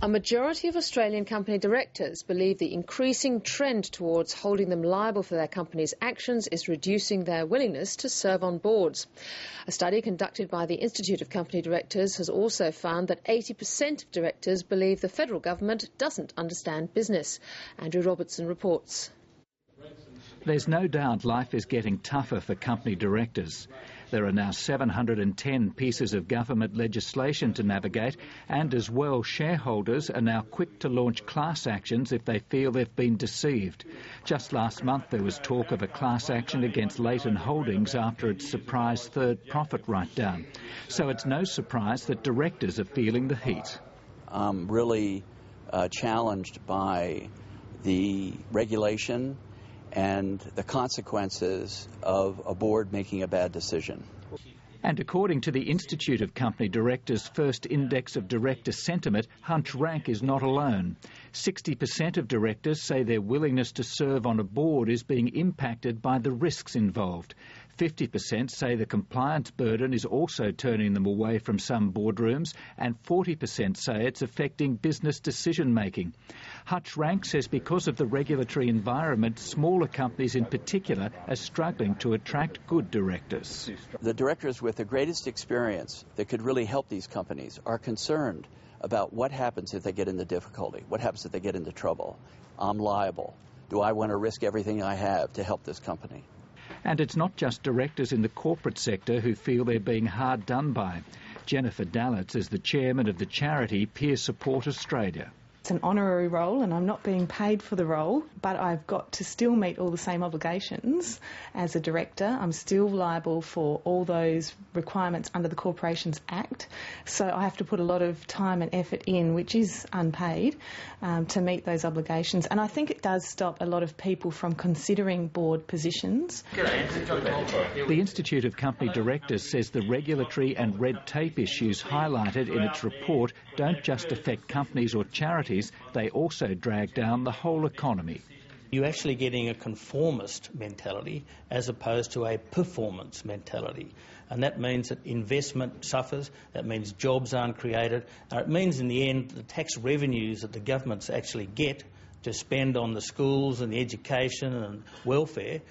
A majority of Australian company directors believe the increasing trend towards holding them liable for their company's actions is reducing their willingness to serve on boards. A study conducted by the Institute of Company Directors has also found that 80% of directors believe the federal government doesn't understand business. Andrew Robertson reports. There's no doubt life is getting tougher for company directors. There are now 710 pieces of government legislation to navigate, and as well, shareholders are now quick to launch class actions if they feel they've been deceived. Just last month there was talk of a class action against Leighton Holdings after its surprise third profit write-down. So it's no surprise that directors are feeling the heat. I'm really challenged by the regulation and the consequences of a board making a bad decision. And according to the Institute of Company Directors' first index of director sentiment, Hunch Rank is not alone. 60% of directors say their willingness to serve on a board is being impacted by the risks involved. 50% say the compliance burden is also turning them away from some boardrooms, and 40% say it's affecting business decision-making. Hutch Rank says because of the regulatory environment, smaller companies in particular are struggling to attract good directors. The directors with the greatest experience that could really help these companies are concerned about what happens if they get into difficulty, what happens if they get into trouble. I'm liable. Do I want to risk everything I have to help this company? And it's not just directors in the corporate sector who feel they're being hard done by. Jennifer Dallitz is the chairman of the charity Peer Support Australia. It's an honorary role and I'm not being paid for the role, but I've got to still meet all the same obligations as a director. I'm still liable for all those requirements under the Corporations Act, so I have to put a lot of time and effort in, which is unpaid, to meet those obligations. And I think it does stop a lot of people from considering board positions. The Institute of Company Directors says the regulatory and red tape issues highlighted in its report don't just affect companies or charities, they also drag down the whole economy. You're actually getting a conformist mentality as opposed to a performance mentality. And that means that investment suffers, that means jobs aren't created, and it means in the end the tax revenues that the governments actually get to spend on the schools and the education and welfare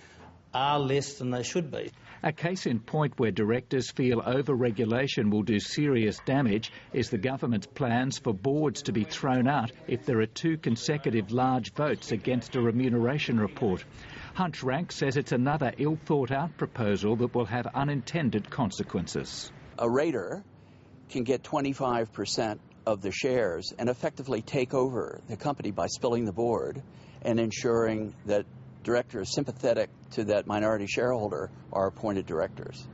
are less than they should be. A case in point where directors feel over-regulation will do serious damage is the government's plans for boards to be thrown out if there are 2 consecutive large votes against a remuneration report. Hunch Rank says it's another ill-thought-out proposal that will have unintended consequences. A raider can get 25% of the shares and effectively take over the company by spilling the board and ensuring that directors sympathetic to that minority shareholder are appointed directors.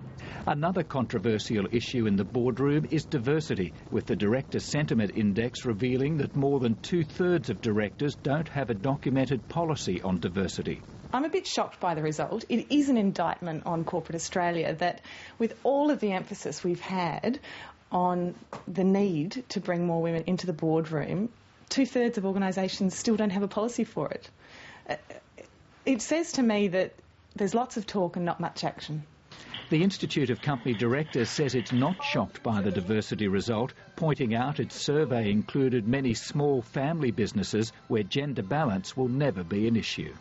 Another controversial issue in the boardroom is diversity, with the Director Sentiment Index revealing that more than 2/3 of directors don't have a documented policy on diversity. I'm a bit shocked by the result. It is an indictment on corporate Australia that, with all of the emphasis we've had on the need to bring more women into the boardroom, 2/3 of organisations still don't have a policy for it. It says to me that there's lots of talk and not much action. The Institute of Company Directors says it's not shocked by the diversity result, pointing out its survey included many small family businesses where gender balance will never be an issue.